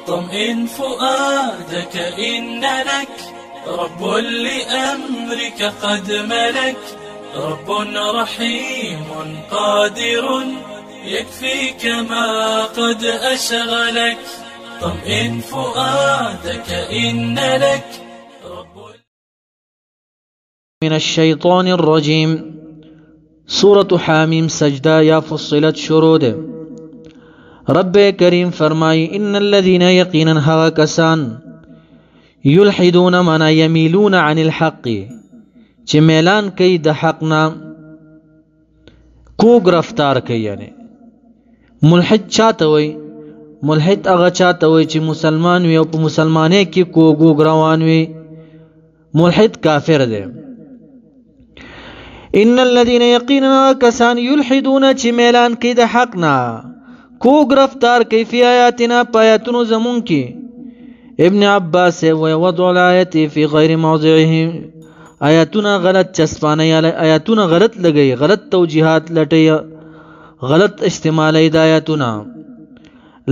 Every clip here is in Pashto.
طمئن فؤادك إن لك رب لأمرك قد ملك، رب رحيم قادر يكفيك ما قد أشغلك. طمئن فؤادك إن لك رب. من الشيطان الرجيم. سورة حامیم سجدہ یا فصلت شروع دے. رب کریم فرمائی ان الذين یقینا هغه کسان یلحدون منا یمیلون عن الحق چې میلان کوي د حق نه، کوږ رفتار کوي. یعنی ملحد چاته وي؟ ملحد هغه چاته وي چې مسلمان وي او په مسلمانۍ کې کوږ روان وي، ملحد کافر دی. ان الذين یقینا کسان یلحدون چې میلان کوي د حق نه، کوږ رفتار کوي، فی آیاتنا پایاتونو زمون کې. ابن عباس وی وضع الآیت فی غیر موضعه، آیاتونه غلط چسپانه، آیاتونه غلط لګي، غلط توجیهات لټي، غلط استعمالی د آیاتونه.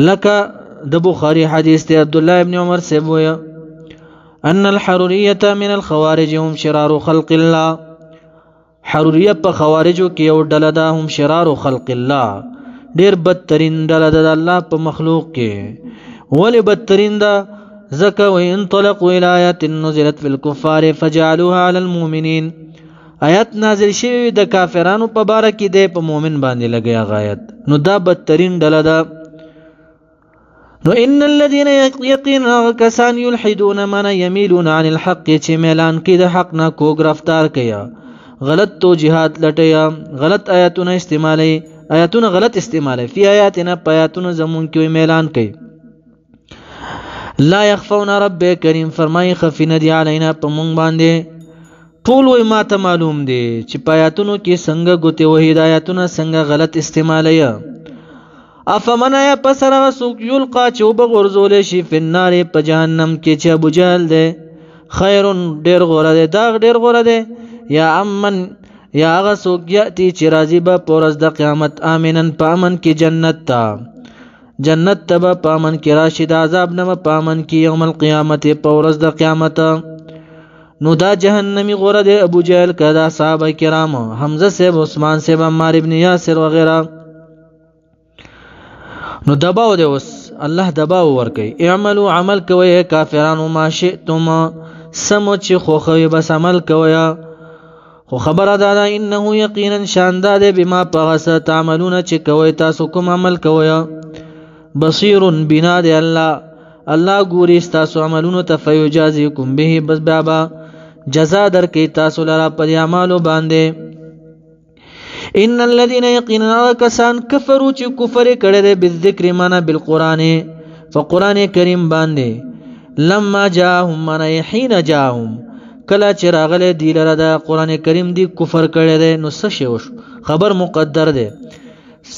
لکه د بخاری حدیث ته عبد الله ابن عمر سے وی ان الحرورية من الخوارج هم شرار خلق الله. حروریه په خوارجو کې یو ډله ده، هم شرار خلق الله، ډیر بدترین ډله ده د الله په مخلوق کې. ولی بدترین ده؟ ځکه وی انطلقوا الى آیات نزلت فی الکفار فجعلوها علی المؤمنین. آیات نازل شوی د کافرانو په باره کې دی، په مؤمن باندې لګي هغه آیت، نو دا بدترین ډله ده. نو ان الذين یقینا کسان یلحدون من یمیلون عن الحق چې میلان کې د حق نه کوږ رفتار کوي، غلط توجیهات لټیا، غلط آیاتونه استعمالی، آیاتونه غلط استعمالی، فی آیاتنا پایاتونه زمون کې میلان کوي. لا یخفون، رب کریم فرمای خفی ندی علینا په مونږ باندې، ټول وی ما ته معلوم دی چې پایاتونو کې څنګه ګوتې وهي، د آیاتونه څنګه غلط استعمالی. افمن یا پسر سوک یلقا چې وبغورځول شي فی النار په جهنم کې چې ابو جهل دی، خیر ډیر غوره دی، داغ ډیر غوره دی. یا امن یا هغه څوک یاتی چې راځي به په ورځ د قیامت آمنن په امن کې جنت ته، جنت ته به په امن کې راشي، د عذاب نه به په امن کې یوم القیامت په ورځ د قیامت. نو دا جهنمی غوره دی ابو جهل که دا صحابه کرام، حمزه صاحب، عثمان صاحب، عمار ابن یاسر وغیرہ. نو دباو دی، اوس الله دباو ورکوي. اعملوا عمل کوئ کافرانو ما شئتم، سمو چې خوښوي بس عمل کوئ. خو خبره دا ده انه یقینا شاندا ده بما پغس تعملون چې کوي تاسو کوم عمل کوي، بصیر بنا ده الله، الله ګوري تاسو عملونو ته، فیجازیکم به، بس بابا جزا درکې تاسو لرا په اعمالو باندې. ان الذين یقینا کسان کفروا چې کفر کړي ده بالذکر معنا بالقران، فقران کریم باندې، لما جاءهم من حين جاءهم، کله چې راغله دی لره د قران کریم دی کفر کړي دی، نو څه شی وشو؟ خبر مقدر دی،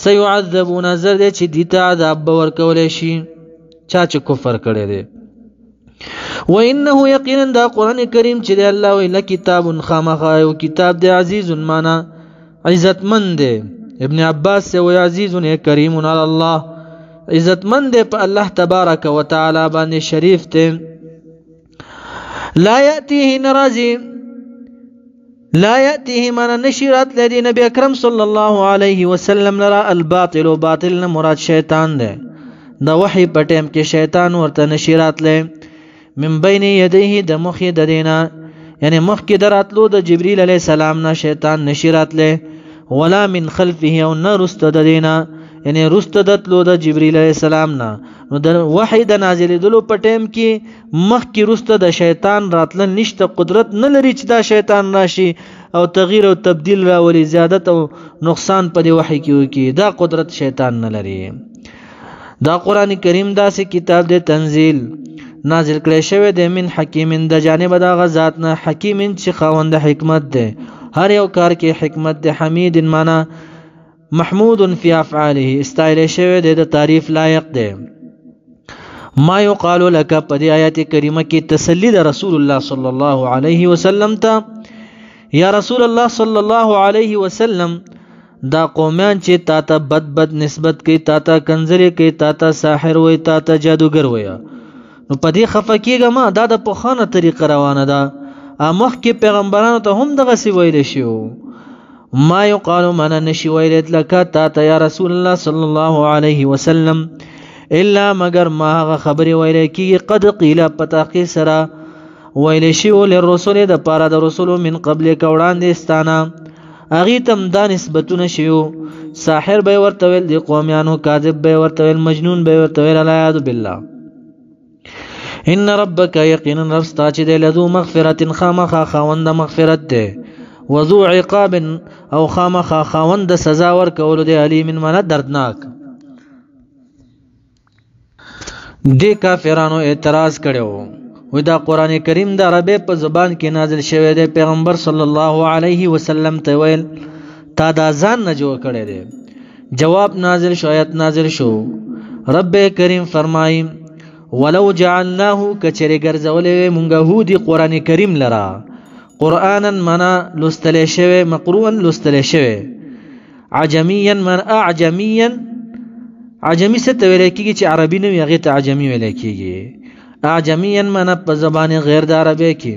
سيعذبون، نظر دی چې دی ته عذاب ورکول شي چا چې کفر کړي دی. وانه یقینا دا قران کریم چې دی الله ویل کتاب خامخا یو کتاب دی، عزیز معنا عزتمند دی. ابن عباس سے وی عزیز کریم علی الله، عزتمند دی په الله تبارک وتعالى باندې، شریف دی. لا یأتیه نرازی، لا یأتیه من نشیرات لدی نبی اکرم صلی اللہ علیہ وسلم لرا الباطل، و باطل مراد شیطان دے، دا وحی پٹیم کے شیطان ورطا نشیرات لے، من بین یدیه دا مخی دا دینا، یعنی مخ کی دراتلو دا جبریل علیہ السلام نا شیطان نشیرات لے، ولا من خلفه او نا رست دا دینا، یعنی رست دتلو دا جبریل علیہ السلام نا. نو د وحی د نازلې دلو په ټیم کې مخ کې رسته د شیطان راتل نشته، قدرت نه لري چې دا شیطان راشي او تغییر او تبدیل راولي، زیادت او نقصان په دی وحی کې وکي، دا قدرت شیطان نه لري. دا قران کریم داسې کتاب دی تنزیل نازل کړی شوی دی من حکیم، د جانب د غزاد نه، حکیم چې خاوند حکمت دی، هر یو کار کې حکمت دی. حمید معنا محمود فی افعاله، استایل شوی دی د تعریف لایق دی. ما یقال لك، په دې آیت کریمه کې تسلی د رسول الله صلی الله علیه وسلم ته. یا رسول الله صلی الله علیه وسلم دا قومیان چې تا ته بد نسبت کوي، تا ته کنځرې کوي، تا ته ساحر وایي، تا ته جادوګر وایي، نو په دې خفه کېږه ما. دا د پخوانه طریقه روانه ده. مخکې پیغمبرانو ته هم دغسې ویلی شوي. ما یقال منه نشي ویلی لکه تا ته یا رسول الله صلی الله علیه وسلم الا مگر ما هغه خبرې ویلی کېږي قد قیله په تحقیق سره ویلی شوي للرسول دپاره د رسولو من قبلک وړاندې ستانه، هغې ته هم دا نسبتونه شوي. ساحر به یې ورته ویل د قومیانو، کاذب به یې ورته ویل، مجنون به یې ورته ویل، العیاذ بالله. ان ربک یقینا رب ستا چې دی لذو مغفرت خامخا خاوند مغفرت دی، وذو عقاب او خامخا خاوند سزا ورکولو دی، علیم منه دردناک. دې کافرانو اعتراض کړی و دا قرآن کریم د عربی په زبان کې نازل شوی دی. پیغمبر صلی الله علیه وسلم ته ویل تا دا ځان نه جوړ کړی دی. جواب نازل شو، آیت نازل شو. رب کریم فرمایي ولو جعلناه کچری ګرځولې مونږه هو دی قرآن کریم لرا قرآنا منا لستلی شوی، مقروءا لستلی شوی، عجمیا من اعجمیا. عجمی څه ته ویل کېږي چې عربي نه وي هغې ته عجمي ویل کېږي. اعجمیا منا په زبان غیر د عربی کې،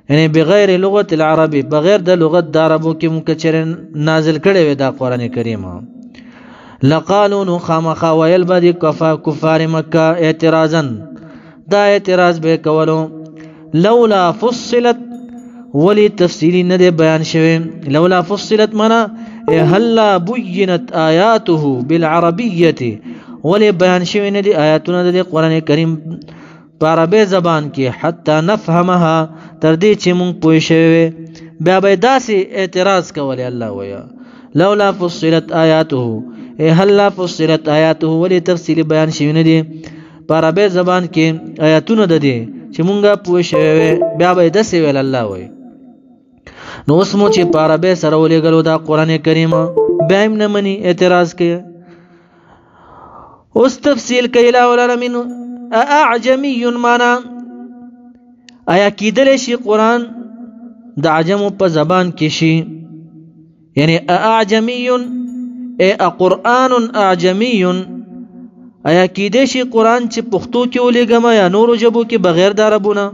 یعنی بغیر لغت العربی، بغیر د لغت د عربو کې مونږ چېرې نازل کړی وی دا قرآن کریم. لقالو نو خامخا ویل به د کفار مکه اعتراضا، دا اعتراض به کولو لولا فصلت ولی تفصیلی نه دی بیان شوی. لولا فصلت منا هلا بینت آیاته بالعربیت، ولی بیان شوی نه دی آیاتونه د قرآن کریم په عربی زبان کې حتی نفهمها تر دې چې مونږ پوه شوی. بیا به داسې اعتراض کولی. الله ویا لولا فصلت آیاته هلا فصلت آیاته، ولی تفصیلی بیان شوی نه دی په عربی زبان کې آیاتونه د دې چې مونږه پوه شوی. بیا به داسې ویل. الله وی نو اوس مو چې په عربی سره ولېږلو دا قرآن کریم بیا هم نه مني، اعتراض کوي. اوس تفصیل کوي لا العالمین اعجمی معنا آیا کیدلی شي قرآن د عجمو په زبان کې شي، یعنی اعجمی قرآن اعجمی آیا کیدلی شي قرآن چې پښتو کې ولېږم یا نورو ژبو کې بغیر د عربونه.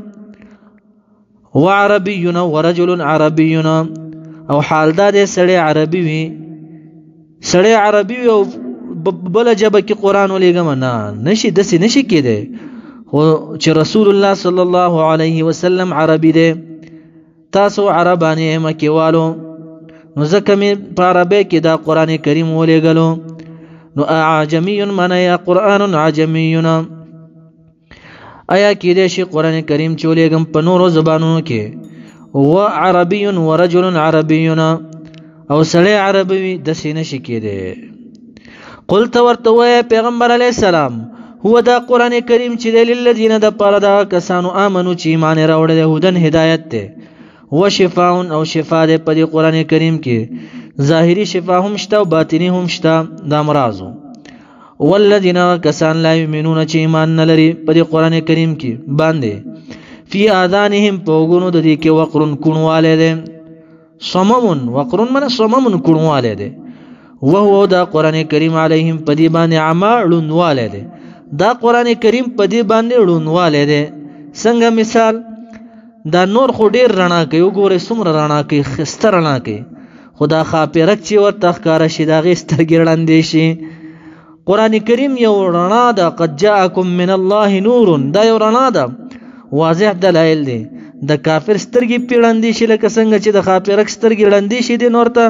وعربیون ورجل عربیون او حال دا دی سړی عربي وي، سړی عربي وي او بله ژبه کې قرآن ولېږم، نه نشي، داسې نشي کېدی. خو چې رسول الله صلی الله علیه وسلم عربي دی، تاسو عربان یې مکې والو، نو ځکه مې په عربی کې دا قرآن کریم ولېږلو. نو اعجمی معنا یا قرآن عجمیون آیا کېدی شي قرآن کریم چې ولېږم په نورو زبانونو کې. و عربی ورجل عربیون او سړی عربي وي، داسې نشي کېدی. قلت ورته وایه پیغمبر علیه السلام هو دا قرآن کریم چې دی للذین دپاره دا کسانو آمنو چې ایمان یې راوړی دی، هدن هدایت دی، و شفاء او شفا دی په دې قرآن کریم کې. ظاهري شفا هم شته او باطني هم شته د امراضو. والذین کسان لا یؤمنون چې ایمان نه لري په دې قرآن کریم کې باندې فی آذانهم په وګونو د دې کې وقرن کوڼوالی دی. صممون وقرن من صممون کوڼوالی دی. وهو دا قرآن کریم علیهم په دې باندې عما ړوندوالی دی. دا قرآن کریم په دې باندې ړوندوالی دی. څنګه مثال دا نور خو ډېر رڼا کوي، وګورئ څومره رڼا کوي، ښایسته رڼا کوي، خو دا خاپیرک چې ورته ښکاره شي د هغې سترګې ړندې شي. قرآن کریم یو رڼا ده. قد جاءکم من الله نور، دا یو رڼا ده، واضح دلایل دی. د کافر سترګې پې ړندې شي لکه څنګه چې د خاپیرک سترګې ړندې شي دی نور ته،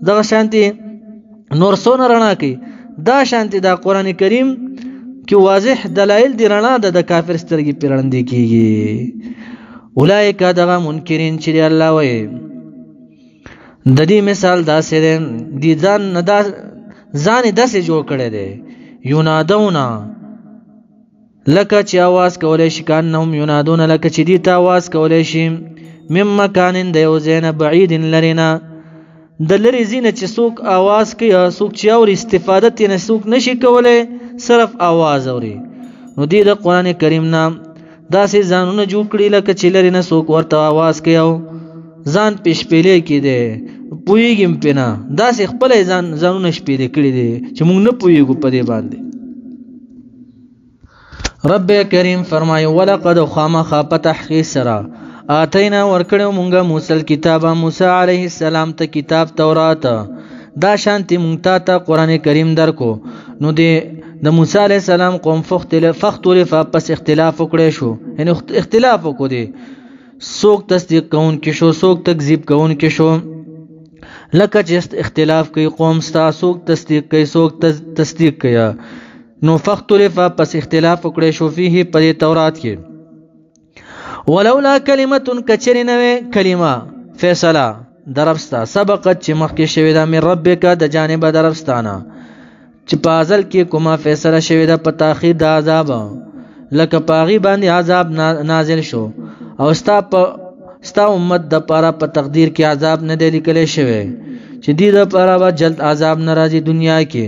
دغه شانتې نور څونه رڼا کوي، دا شانتې دا قرآن کریم کې واضح دلایل دی، رڼا ده، د کافر سترګې پې ړندې کېږي. اولئک دغه منکرین چې دی الله وایي د دې مثال داسې دی، دې ځان یې داسې جوړ کړی دی. ینادونه لکه چې آواز کولی شي، کانهم ینادونه لکه چې دې ته آواز کولی شي، من مکان د یو ځای نه، بعید لرې نه، د لرې ځای نه چې څوک آواز کوي، څوک چې اوري استفاده ترې نه څوک نشي کولی، صرف آواز اوري. نو دې د قرآن کریم نه داسې ځانونه جوړ کړي لکه چې لرې نه څوک ورته آواز کوي او ځان پې شپېلی کېدی. پوهیږم پې نه، داسې خپله یې ځانونه شپېرې کړي دي چې موږ نه پوهیږو په دې باندې. رب کریم فرمایي ولقد خامخا په تحقیق سره آتینا ورکړو مونږه موسی الکتاب، موسی علیه السلام ته کتاب تورات، دا شانتی مونږ ته قرآن کریم درکو. نو د موسی علیه السلام قوم فختلف پس اختلاف وکړی شو، یعنی اختلاف وکړو دي، څوک تصدیق کون کې شو څوک تکذیب کون کې شو. لکه چې اختلاف کوي قوم ستا، څوک تصدیق کوي څوک تصدیق کوي. نو فختلف پس اختلاف وکړی شو فيه په تورات کې. ولولا کلمه کچری نوې کلمه فیصله دربستا سبقت چې مخکې شوې ده من ربک د جانب دربستانه، چې په ازل کې کومه فیصله شوې ده په تاخیر د عذاب، لکه پاغي باندې عذاب نازل شو او ستا امت د پاره په تقدیر کې عذاب نه دی لیکل شوی چې دې د پاره به جلد عذاب ناراضي دنیا کې،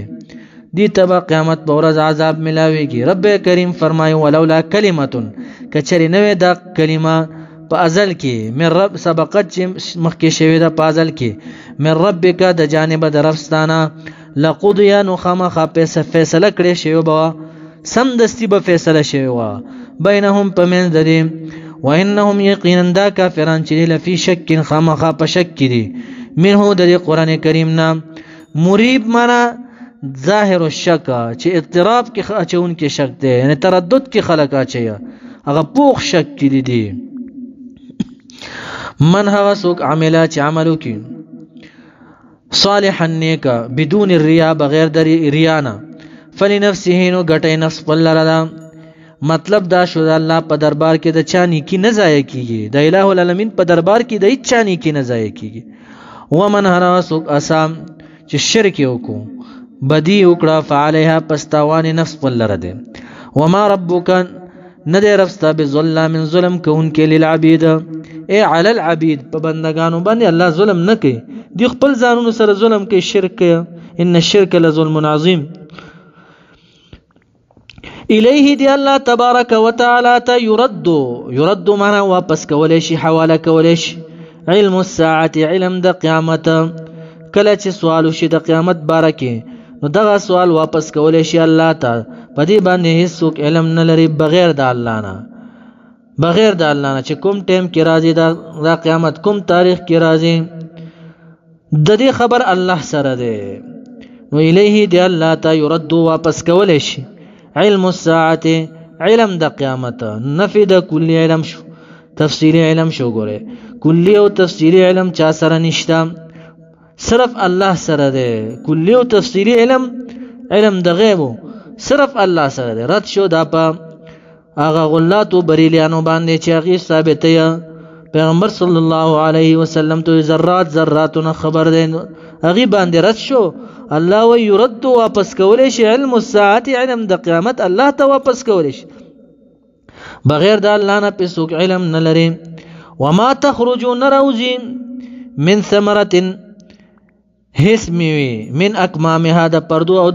دی تبا قیامت په ورځ عذاب ملاويږي. رب کریم فرمایي ولولا کلمه کچری نوې دا کلمه په ازل کې من رب سبقت چې مخکې شوی ده په ازل کې من ربک د جانب درفستانه لقضی نو خامخا فیصله کړې شوی به سم دستی به فیصله شوی و بینهم په منځ د دې وانهم یقینا دا کافران چې لفي شک خامخا په شک کې دي منه د قرآن کریم نه. مریب معنا ظاهر الشک چې اضطراب کې اچون کې شک دی، یعنی تردد کې خلق اچي هغه پوخ شک کې دي. من هغه څوک عمله چې عملو کې صالحا نیکا بدون الریا بغیر د ریا نه فلنفسه نو ګټي نفس په لاره. مطلب دا شو د الله په دربار کې د چا نیکی نه ضایع کیږي، د الٰه العالمین په دربار کې د هیڅ چا نیکی نه ضایع کیږي. ومن هغه څوک اسام چې شرک وکړو بدی وکړه فعليها پستاوان نفس پر لره ده. وما ربک ندی ربستا بظلام من ظلم کون کې للعبید اي على العبید په بندگانو باندې الله ظلم نه کوي، دی خپل ځانونو سره ظلم کوي شرک کوي. ان الشرك لظلم عظیم. الیه دی الله تبارک وتعالى ته يرد معنا واپس کولای شي حواله کولای شي علم الساعه علم د قیامت. کله چې سوال وشي د قیامت باره کې نو دغه سوال واپس کولای شي الله ته، په دې باندې هیڅوک علم نه لري بغیر د الله نه، بغیر د الله نه چې کوم ټیم کې راځي دا قیامت کوم تاریخ کې راځي د دې خبر الله سره دی. نو الیه دی الله ته يرد واپس کولای شي علم الساعه علم د قیامت. نفي د کلی علم شو تفصیلی علم شو. ګوره کلی او تفصیلی علم چا سره نشته، صرف الله سره دی. کلی او تفصیلی علم د غیب صرف الله سره دی. رد شو دا په هغه غلات او بریلیانو باندې چې هغه ثابته پیغمبر صلی الله علیه وسلم ته ذراتونه خبر دی، هغه باندې رد شو. الله و يرد واپس کولای شي علم الساعه علم د قیامت الله ته واپس کولای شي بغیر د الله نه پسوک علم نه لري. وما تخرجون روزي من ثمره هسمي من اكمامها د پردو او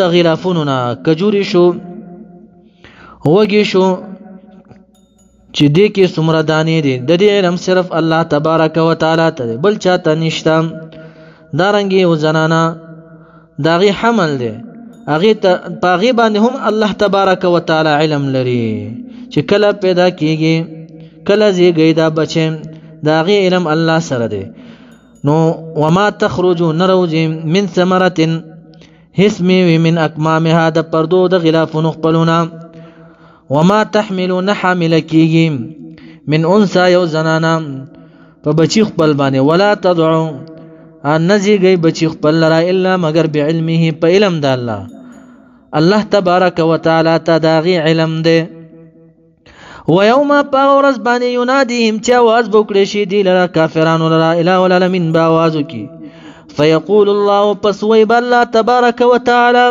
د غلافونو نه کجوري شو وږي شو چې دې کې څومره دانې دي د دې علم صرف الله تبارک وتعالى ته بل چاته نشته. دارنګي او زنانا داغي حمل دي هغه ته پاغي باندې هم الله تبارک وتعالى علم لري چې کله پیدا کیږي کله زیږي دا بچي داغي علم الله سره دی. نو وما تخرجوا نروج من ثمره هسمي من اكمامها د پردو د غلافونو خپلونا. وما تحملون حامل کیږي من انثى یو زنانا په بچی خپل باندې ولا تدعو ان نزیږي بچی خپل لرا الا مگر بعلمه په علم د الله تبارک وتعالى تداغي علم دی. ويوم باورز باندې يناديهم چې आवाज وکړي شي دي لرا کافرانو لرا الٰه العالمین با आवाज وکي فيقول الله پس وی الله تبارک وتعالى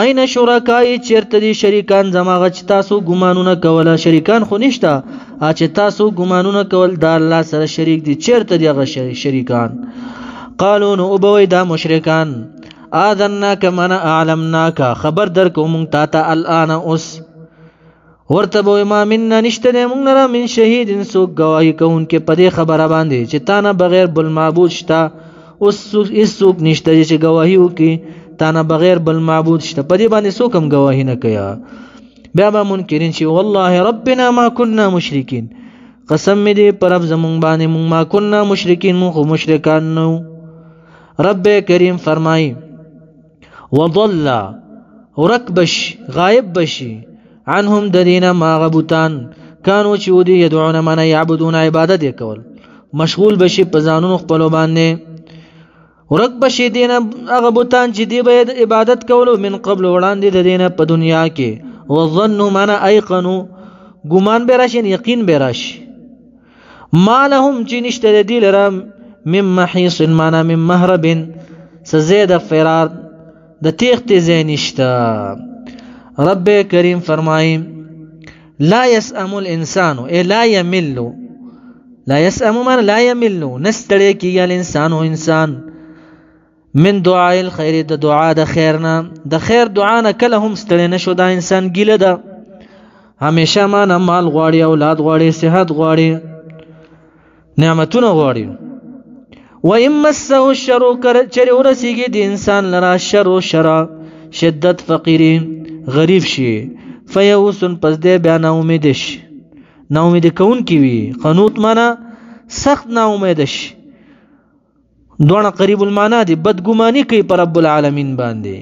اين شرکای چرته دي شریکان زماغه چې تاسو ګمانونه کوله شریکان خو نشته چې تاسو ګمانونه کول د الله سره شریک دي چرته دي هغه شریکان. قالوا نو ابوي دا مشرکان اذناک من اعلمناک خبر درکو مونږ تا ته الان اوس ورته به ما منا نشته دی موږ لره من شهید څوک ګواهي کوونکی په دې خبره باندې چې تا نه بغیر بل معبود شته. اوس هېڅوک نشته چې ګواهي وکړي تا نه بغیر بل معبود شته، په دې باندې څوک هم ګواهي نه کوي. بیا به منکرین شي والله ربنا ما كنا مشرکین، قسم مې دی پر رب زمونږ باندې موږ ما كنا مشرکین، موږ خو مشرکان نه وو. رب کریم فرمایي وضل ورک بشي غایب بشي عنهم د دینه ما غبوتان کانو چې ودي یدعون من یعبدون عبادت یې کول، مشغول بشي په ځانونو خپلو باندې. ورک بشي دینه هغه بوتان چې دی به عبادت کولو من قبل وړاندې د دینه په دنیا کې. وظنوا معنا ایقنوا ګمان به راشي یقین به راشي. ما لهم چې نشته د دې لره من محیص معنا من مهرب سزید فرار د تیښتې ځای نشته. رب کریم فرمایي لا يسأم الانسان اي لا يمل، لا يسأم معنا لا يمل نستړی کېږي الانسان او انسان من دعاء الخير د دعا د خیر نه، د خیر دعا نه کله هم ستړی نشو. دا انسان ګیله ده، همیشه معنا مال غواړي، اولاد غواړي، صحت غواړي، نعمتونه غواړي. وإن مسه الشر چرې ورسیږي د انسان لرا شر و شرا شدت فقیری غریب شي فیئوس پس دی بیا نا امید شي، نا امید کوونکی وي. قنوط معنا سخت نا امید شي، دوه قریب المعنا دي، بدګماني کوي پر رب العالمین باندې.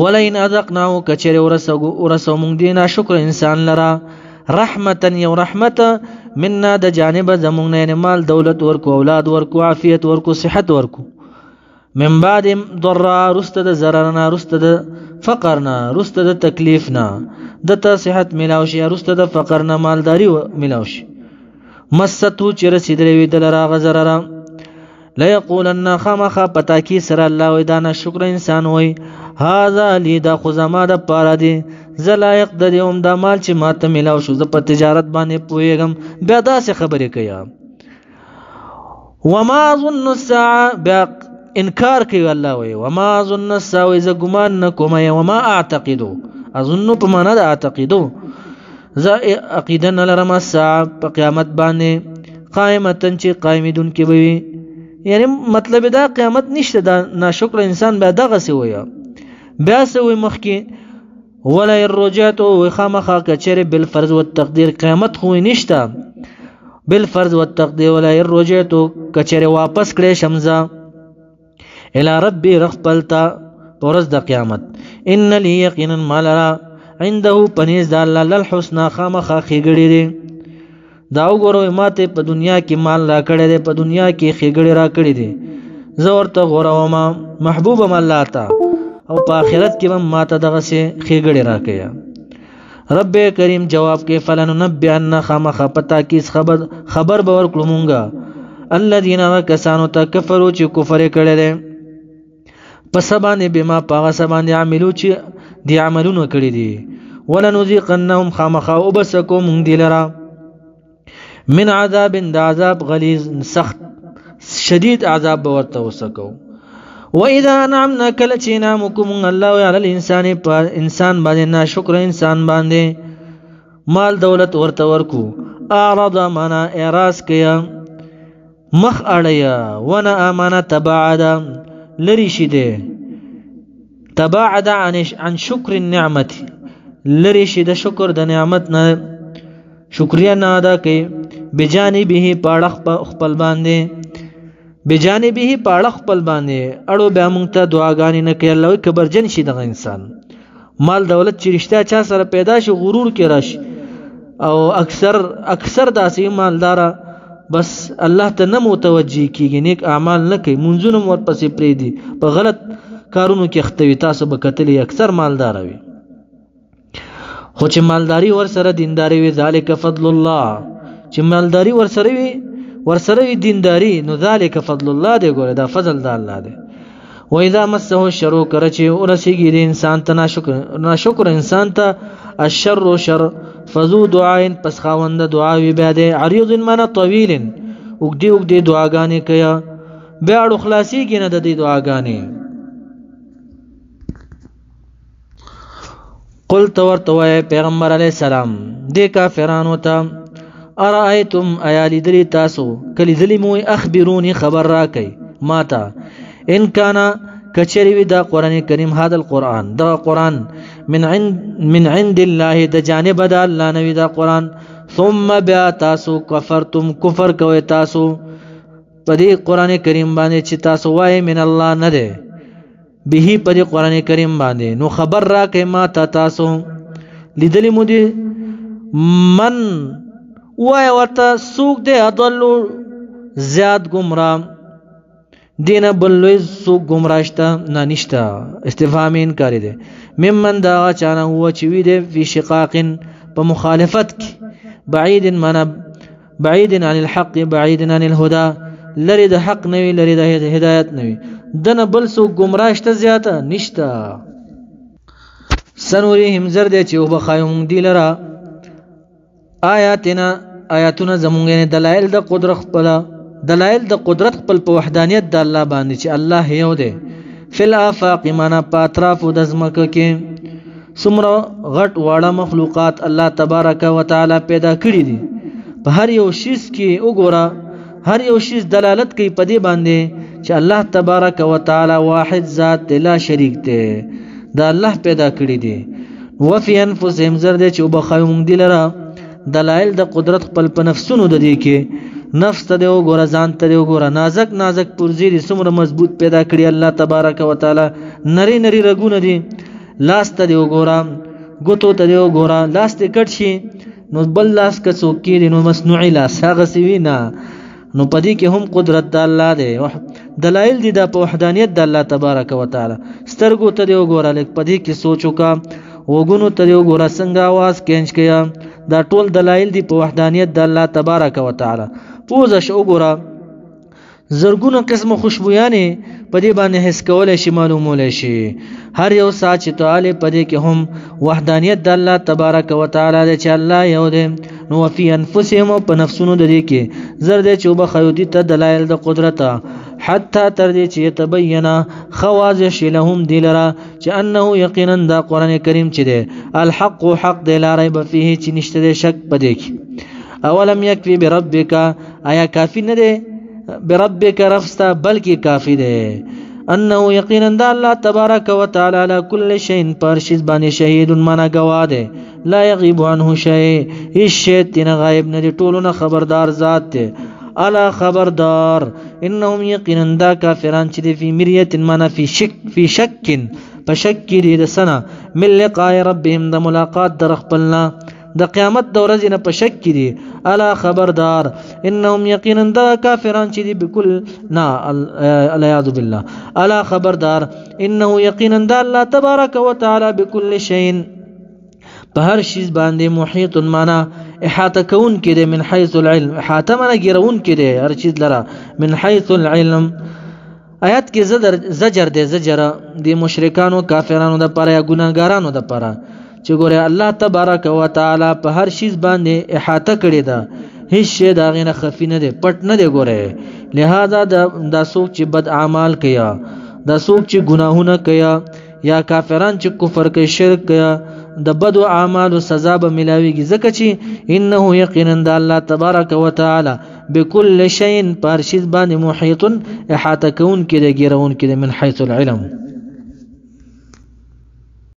ولئن اذقناه کچره ورسو مونږ دی ناشکر انسان لرا رحمتا یو رحمت منا د جانب زمونږ نه، مال دولت ورکو، اولاد ورکو، عافیت ورکو، صحت ورکو. من بعد ضرا رست د ضررنا، رست د فقرنا، رست د تکلیفنا، دته صحت ملاو شي، رست د فقرنا مالداری ملاو شي. مستو چې رسیدلې وي دلرا غزررا لا یقولن خامخ پتاکی سره الله و دانا شکر انسان وای هاذا لی دا خزما د پاره دی زلایق د دیوم د مال چې ماته ملاو شو، ز په تجارت باندې پویګم. بیا داسې خبرې کوي وما ظن الساعه، بیا انکار کوي الله وای وما ظن الساعه ز ګمان نکوم، وما اعتقدو اظن په معنا د اعتقدو ز عقیده نه لرم الساعه په قیامت باندې قائمتن چې قائمدون کې وي، یعنی مطلب دا قیامت نشته. دا ناشکر انسان بیا دغه سی ویا بیا سوی مخکې ولا الرجات او خامخا کچره بالفرض والتقدير قیامت خو نشته. بالفرض والتقدير ولا الرجات کچره واپس کړي شمزه الى ربي رغبلتا ورځ د قیامت. ان لي يقينا ما لرا عنده پنيز د الله للحسنا خامخا خېګړي دي. دا وګورو ماته په دنیا کې مال را کړی دی، په دنیا کې خېګړې را کړی دي، زه ورته غوروم محبوب الله تا، او په آخرت کې هم ماته دغه سي خېګړې را کوي. رب کریم جواب کې فلننبئن خامخ پتا کې خبر به ورکړو مونږه الذين وكسانو تکفروا چې کفر کړي دي په سبانه بما پاغه سبانه عملو چې دی عملونه کړي دي. ولنذيقنهم خامخ وبسكم مونږ دلرا من عذاب د عذاب غلیظ سخت شدید عذاب ورته وسکو. واذا انعمنا کل چې نامکم الله علی الانسان پر انسان باندې ناشکر انسان باندې مال دولت ورته ورکو اعرض معنا اعراض کیا مخ اړیا وانا امانه تباعد لری شیده تباعد عن شکر النعمت لری شیده شکر د نعمت نه شکریا نه ادا کوي. بجانبه پاړخ خپل باندې بجانبه پاړخ خپل باندې اړو بیا مونږ ته دعاګانې نه کوي. الله کبرجن شي دغه انسان مال دولت چې رښتیا چا سره پیدا شي غرور کې راشي، او اکثر داسې مالدار بس الله ته نه متوجي کیږي، نیک اعمال نه کوي، منځونه ورپسې پرې دي، په غلط کارونو کې اختوي. تاسو به کتلې اکثر مالدار وي، خو چې مالداری ور سره دینداری وي ذالک فضل الله، چې مالداری ور سره وي دینداری نو ذالک فضل الله دی. ګوره دا فضل د الله دی. و اذا مسه الشر کرچې ورسیږي د انسان ته ناشکر انسان ته الشر شر فذو دعاء پس خاوند دعا وی بیا دی عریض من طویل وګدي دعاګانې کیا بیا اړو خلاصيږي نه د دې دعاګانې. قل تورتوه پیغمبر علیہ السلام دې کافرانو ته ارائیتم آیا لیدلی تاسو کلی دلی موی اخبرونی خبر را کئی ماتا ان کانا کچری وی دا قرآن کریم هذا القرآن دا قرآن من عند الله دا جانب دا اللہ نوی دا قرآن ثم بیا تاسو کفرتم کفر کوئی تاسو پدی قرآن کریم باندې چې تاسو وای من الله نه ده به پدی قرآن کریم باندې نو خبر را کئی ماتا تاسو لیدلی مو دی من وای ورته سوق دے اضلو زیاد گمراه دینه بلوی سوق گمراهشتا نه نشتا استفهام انکاری دے ممن دا چانه هو چې وی دے فی شقاق په مخالفت کی بعید من بعید عن الحق بعید عن الهدى لری د حق نوی لری د هدایت نوی دنه بل سوق گمراهشتا زیاته نشتا سنوريهم زرد چې وبخایم دی لرا آیاتنا زمونږ دلایل د قدرت خپل دلایل د قدرت خپل په وحدانیت د الله باندې چې الله یو دی فل آفاق معنا په اطراف د ځمکه کې څومره غټ واړه مخلوقات الله تبارک وتعالى پیدا کړی دي په هر یو شیز کې وګوره هر یو شیز دلالت کوي په دې باندې چې الله تبارک وتعالى واحد ذات لا شریک دی دا الله پیدا کړی دی وفي انفسهم زرد چې وبخایم دی لرا دلائل د قدرت خپل په نفسونو د دې کې نفس ته دی وګوره ځان ته دی وګوره نازک نازک پرزې دي څومره مضبوط پیدا کړی الله تبارک وتعالى نری نری رګونه دي لاس ته دی وګوره ګوتو ته دی وګوره لاس ته کټ شي نو بل لاس که څوک کېږي نو مصنوعي لاس هغه سوي نه نو پدې کې هم قدرت د الله دی دلایل دي د وحدانیت د الله تبارک وتعالى سترګو ته دی وګوره لکه پدې کې سوچ وکا وګونو ته دی وګوره څنګه आवाज کینچ کیا دا ټول دلایل دي په وحدانیت د الله تبارک وتعالى پوزه شو ګوره زرګونه قسم خوشبويانه په دې باندې حس کولای شي معلومول شي هر یو ساعت تعالی په دې کې هم وحدانیت د الله تبارک وتعالى د چې الله یو دی نو فی انفسهم په نفسونو د دې کې زر دې چې وبخیودی ته دلایل د قدرت حتی تر دې چې تبینا خوازش لهم دلرا چې انه یقینا دا قران کریم چې دی الحق حق دی لا ریب فيه چې نشته شک پدې کې اولم یکفی بربک آیا کافی نه دی بربک رفستا بلکې کافی دی انه یقینا دا الله تبارک وتعالى على كل شيء پر شی باندې شهید معنا گواه دی لا یغیب عنه شیء هیڅ شی تنه غایب نه دی ټولونه خبردار ذات دی الا خبردار انهم یقینا دا کافران چې دی فی مریه معنا فی شک په شک کې د سنه من لقاء ربهم د ملاقات در خپلنا د قیامت د ورځې نه په شک کې دي الا خبردار انهم یقینا دا کافران چې دي بكل نا الیاذ بالله الا خبردار انه یقینا دا الله تبارک وتعالى بكل شيء په هر شی باندې محیط معنا احاطه کون کې دي من حيث العلم احاطه معنا ګرون کې دي هر چیز لره من حيث العلم آیات کې زجر دي زجر دي مشرکانو کافرانو د پاره یا ګناګارانو د پاره چې ګوره الله تبارک وتعالى په هر شی باندې احاطه کړی ده هیڅ شی دا غینه خفي نه دی پټ نه دی ګوره لہذا دا څوک چې بد اعمال کیا دا څوک چې ګناهونه کیا یا کافران چې کفر کوي شرک کیا د بد اعمال سزا به ملاويږي ځکه چې انه یقینا د الله تبارک وتعالى بكل شيء پر شی باندې محیط احاطه کون کې دی ګرون کې من حيث العلم